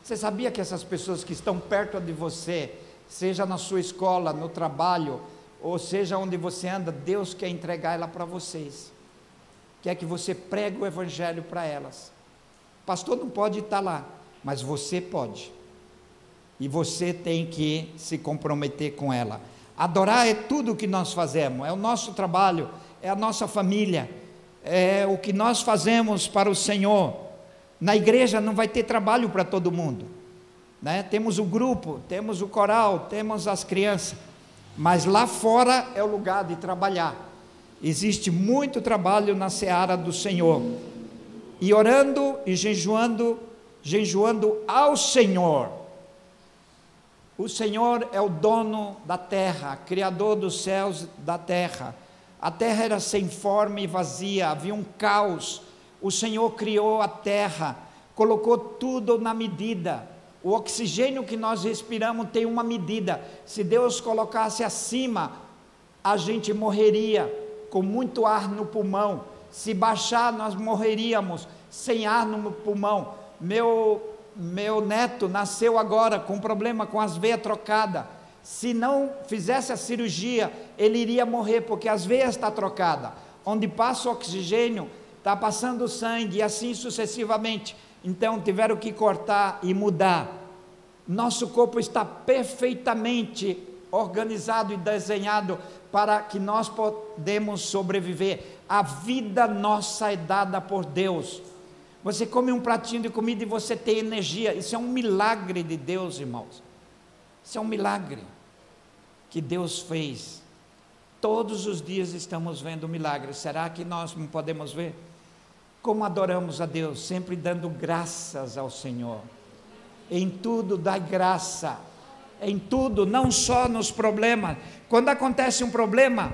Você sabia que essas pessoas que estão perto de você, seja na sua escola, no trabalho, ou seja onde você anda, Deus quer entregar ela para vocês, quer que você pregue o Evangelho para elas. O pastor não pode estar lá, mas você pode, e você tem que se comprometer com ela. Adorar é tudo o que nós fazemos, é o nosso trabalho, é a nossa família, o que nós fazemos para o Senhor. Na igreja não vai ter trabalho para todo mundo, né? Temos o grupo, temos o coral, temos as crianças, mas lá fora é o lugar de trabalhar. Existe muito trabalho na seara do Senhor, e orando e jejuando ao Senhor. O Senhor é o dono da terra, criador dos céus e da terra. A terra era sem forma e vazia, havia um caos. O Senhor criou a terra, colocou tudo na medida. O oxigênio que nós respiramos tem uma medida. Se Deus colocasse acima, a gente morreria com muito ar no pulmão. Se baixar, nós morreríamos sem ar no pulmão. Meu neto nasceu agora com problema com as veias trocadas. Se não fizesse a cirurgia, ele iria morrer, porque as veias estão trocadas. Onde passa o oxigênio, está passando o sangue, e assim sucessivamente. Então tiveram que cortar e mudar. Nosso corpo está perfeitamente organizado e desenhado para que nós podemos sobreviver. A vida nossa é dada por Deus. Você come um pratinho de comida e você tem energia. Isso é um milagre de Deus, irmãos. Isso é um milagre que Deus fez. Todos os dias estamos vendo milagres. Será que nós não podemos ver? Como adoramos a Deus, sempre dando graças ao Senhor. Em tudo dá graça. Em tudo, não só nos problemas. Quando acontece um problema,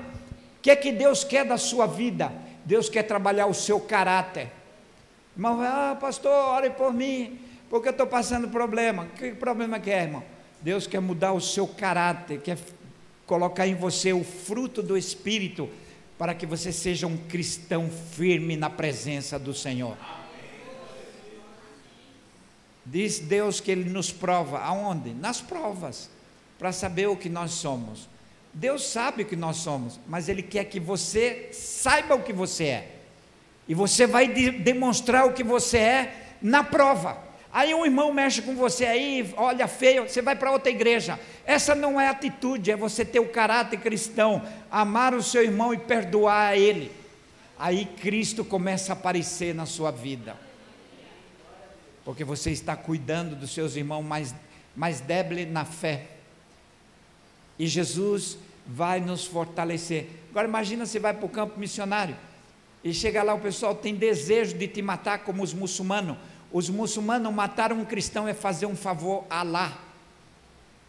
o que é que Deus quer da sua vida? Deus quer trabalhar o seu caráter. Irmão, pastor, ore por mim, porque eu estou passando problema. Que problema que é, irmão? Deus quer mudar o seu caráter, quer colocar em você o fruto do Espírito, para que você seja um cristão firme na presença do Senhor. Diz Deus que Ele nos prova, aonde? Nas provas, para saber o que nós somos. Deus sabe o que nós somos, mas Ele quer que você saiba o que você é, e você vai demonstrar o que você é na prova. Aí um irmão mexe com você aí, olha feio, você vai para outra igreja. Essa não é atitude, é você ter o caráter cristão, amar o seu irmão e perdoar a ele. Aí Cristo começa a aparecer na sua vida, porque você está cuidando dos seus irmãos mais débeis na fé, e Jesus vai nos fortalecer. Agora imagina, você vai para o campo missionário, e chega lá, o pessoal tem desejo de te matar como os muçulmanos. Os muçulmanos matar um cristão é fazer um favor a Alá.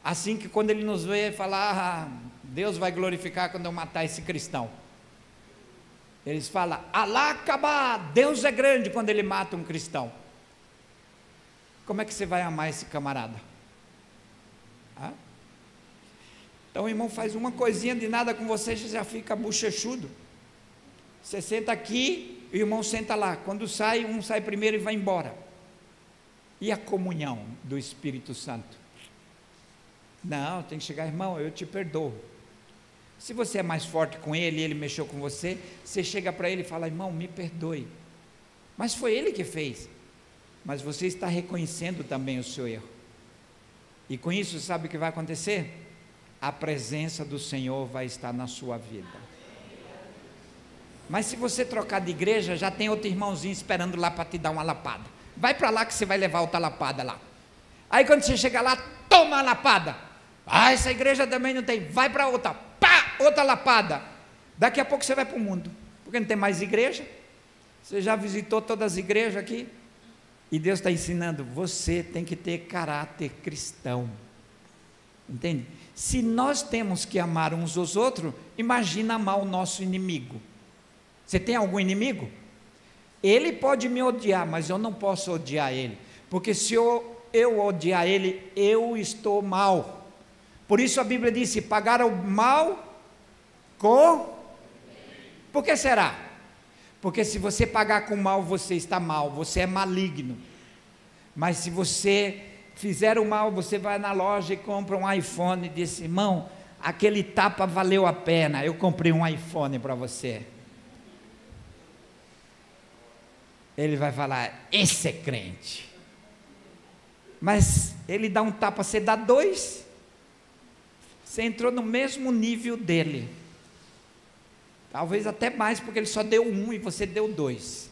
Assim que quando ele nos vê, fala, Deus vai glorificar quando eu matar esse cristão. Eles falam, Alá acabar, Deus é grande quando ele mata um cristão. Como é que você vai amar esse camarada? Então o irmão faz uma coisinha de nada com você, você já fica bochechudo. Você senta aqui, o irmão senta lá. Quando sai, um sai primeiro e vai embora. E a comunhão do Espírito Santo? Não, tem que chegar, irmão, eu te perdoo. Se você é mais forte com ele, ele mexeu com você, você chega para ele e fala, irmão, me perdoe. Mas foi ele que fez. Mas você está reconhecendo também o seu erro. E com isso, sabe o que vai acontecer? A presença do Senhor vai estar na sua vida. Mas se você trocar de igreja, já tem outro irmãozinho esperando lá para te dar uma lapada. Vai para lá que você vai levar outra lapada lá. Aí quando você chega lá, toma a lapada. Essa igreja também não tem. Vai para outra, pá, outra lapada. Daqui a pouco você vai para o mundo, porque não tem mais igreja. Você já visitou todas as igrejas aqui? E Deus está ensinando, você tem que ter caráter cristão. Entende? Se nós temos que amar uns aos outros, imagina amar o nosso inimigo. Você tem algum inimigo? Ele pode me odiar, mas eu não posso odiar ele, porque se eu odiar ele, eu estou mal. Por isso a Bíblia diz, se pagar o mal com... Por que será? Porque se você pagar com mal, você está mal, você é maligno. Mas se você fizer o mal, você vai na loja e compra um iPhone e diz, irmão, aquele tapa valeu a pena, eu comprei um iPhone para você. Ele vai falar, esse é crente. Mas ele dá um tapa, você dá dois, você entrou no mesmo nível dele. Talvez até mais, porque ele só deu um e você deu 2.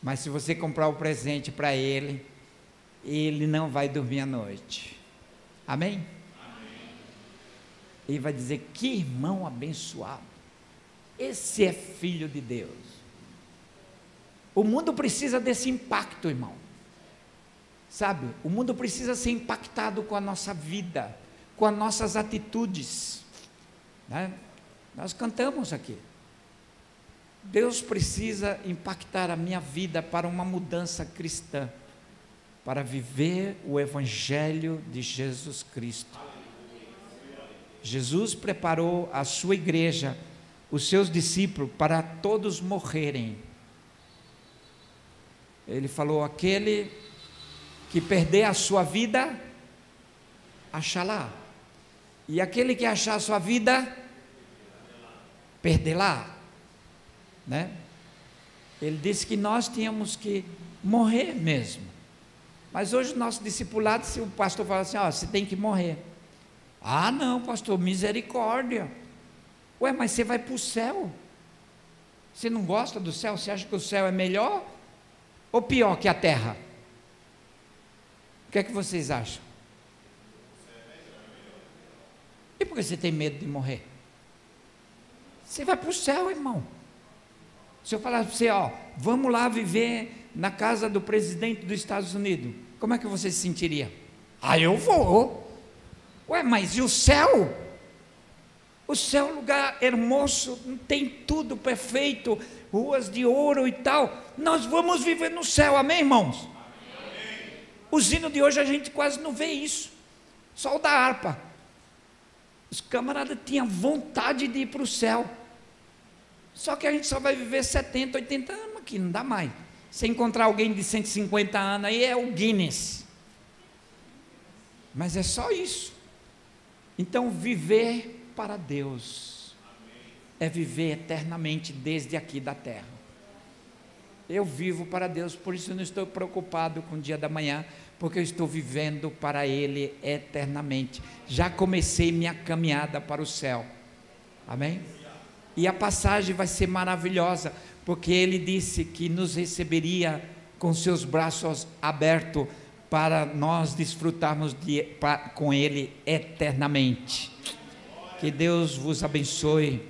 Mas se você comprar o presente para ele, ele não vai dormir à noite. Amém? Ele vai dizer: que irmão abençoado, esse é filho de Deus. O mundo precisa desse impacto, irmão. Sabe, o mundo precisa ser impactado com a nossa vida, com as nossas atitudes, né? Nós cantamos aqui. Deus precisa impactar a minha vida para uma mudança cristã, para viver o Evangelho de Jesus Cristo. Jesus preparou a sua igreja, os seus discípulos, para todos morrerem. Ele falou: aquele que perder a sua vida, achará, e aquele que achar a sua vida, perderá, né? Ele disse que nós tínhamos que morrer mesmo. Mas hoje o nosso discipulado, se o pastor fala assim: ó, você tem que morrer. Ah, não, pastor, misericórdia. Ué, mas você vai para o céu. Você não gosta do céu? Você acha que o céu é melhor ou pior que a terra? O que é que vocês acham? E por que você tem medo de morrer? Você vai para o céu, irmão. Se eu falar para você: ó, vamos lá viver na casa do presidente dos Estados Unidos, como é que você se sentiria? Ah, eu vou. Ué, mas e o céu? O céu é um lugar hermoso, tem tudo perfeito, ruas de ouro e tal. Nós vamos viver no céu, amém, irmãos? Amém. Os hinos de hoje a gente quase não vê isso, só o da harpa. Os camaradas tinham vontade de ir para o céu, só que a gente só vai viver 70, 80 anos aqui, não dá mais. Se encontrar alguém de 150 anos aí é o Guinness, mas é só isso. Então viver para Deus é viver eternamente desde aqui da terra. Eu vivo para Deus, por isso eu não estou preocupado com o dia da manhã, porque eu estou vivendo para Ele eternamente. Já comecei minha caminhada para o céu, amém? E a passagem vai ser maravilhosa, porque Ele disse que nos receberia com seus braços abertos, para nós desfrutarmos com Ele eternamente. Que Deus vos abençoe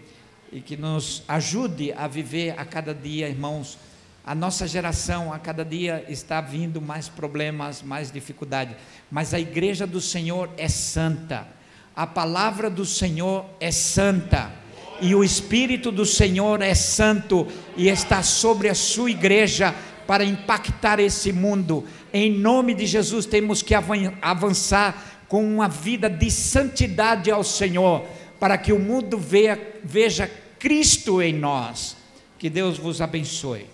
e que nos ajude a viver a cada dia, irmãos. A nossa geração a cada dia está vindo mais problemas, mais dificuldade, mas a igreja do Senhor é santa, a palavra do Senhor é santa, e o Espírito do Senhor é santo e está sobre a sua igreja para impactar esse mundo. Em nome de Jesus temos que avançar com uma vida de santidade ao Senhor, para que o mundo veja Cristo em nós. Que Deus vos abençoe.